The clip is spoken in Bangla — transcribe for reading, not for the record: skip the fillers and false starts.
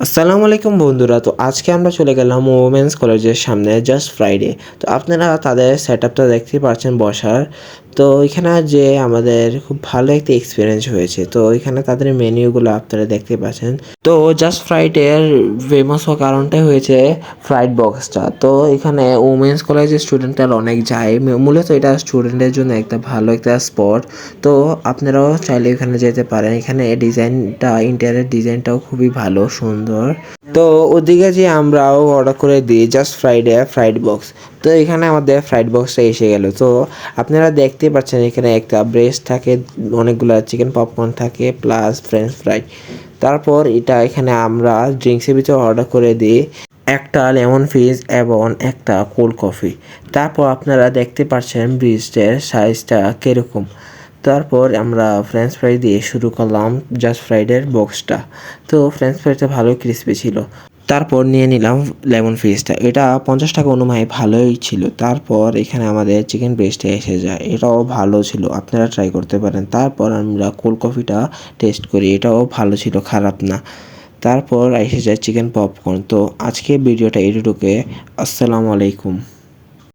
আসসালামু আলাইকুম বন্ধুরা। তো আজকে আমরা চলে গেলাম ওমেন্স কলেজের সামনে জাস্ট ফ্রাইডে। তো আপনারা তাদের সেটআপটা দেখতেই পাচ্ছেন বসার। তো এখানে যে আমাদের খুব ভালো একটা এক্সপিরিয়েন্স হয়েছে। তো এখানে তাদের মেনুগুলো আপনারা দেখতে পাচ্ছেন। তো জাস্ট ফ্রাইডের ফেমাস হওয়ার কারণটাই হয়েছে ফ্রাইড বক্সটা। তো এখানে ওমেন্স কলেজের স্টুডেন্টরা অনেক যায়, মূলত এটা স্টুডেন্টের জন্য একটা ভালো একটা স্পট। তো আপনারাও চাইলে এখানে যেতে পারেন। এখানে ডিজাইনটা, ইন্টেরিয়র ডিজাইনটাও খুবই ভালো, সুন্দর। তো ওদিকে যে আমরাও অর্ডার করে দিই জাস্ট ফ্রাইডে ফ্রাইড বক্স। তো এখানে আমাদের ফ্রাইড বক্সটা এসে গেল। তো আপনারা দেখতে পাচ্ছেন এখানে একটা ব্রেস্ট থাকে, অনেকগুলো চিকেন পপকর্ন থাকে, প্লাস ফ্রেঞ্চ ফ্রাই। তারপর এটা এখানে আমরা ড্রিঙ্কসের ভিতরে অর্ডার করে দিই একটা লেমন ফিজ এবং একটা কোল্ড কফি। তারপর আপনারা দেখতে পাচ্ছেন ব্রিস্টের সাইজটা কীরকম। তারপর আমরা ফ্রেঞ্চ ফ্রাই দিয়ে শুরু করলাম জাস্ট ফ্রাইডের বক্সটা। তো ফ্রেঞ্চ ফ্রাইটা ভালোই ক্রিস্পি ছিল। তারপর নিয়ে নিলাম লেমন ফিশটা, এটা 50 টাকা অনুযায়ী ভালোই ছিল। তারপর এখানে আমাদের চিকেন ব্রেস্টে এসে যায়, এটাও ভালো ছিল, আপনারা ট্রাই করতে পারেন। তারপর আমরা কোল্ড কফিটা টেস্ট করি, এটাও ভালো ছিল, খারাপ না। তারপর এসে যায় চিকেন পপকর্ন। তো আজকে ভিডিওটা এটুকুই। আসসালামু আলাইকুম।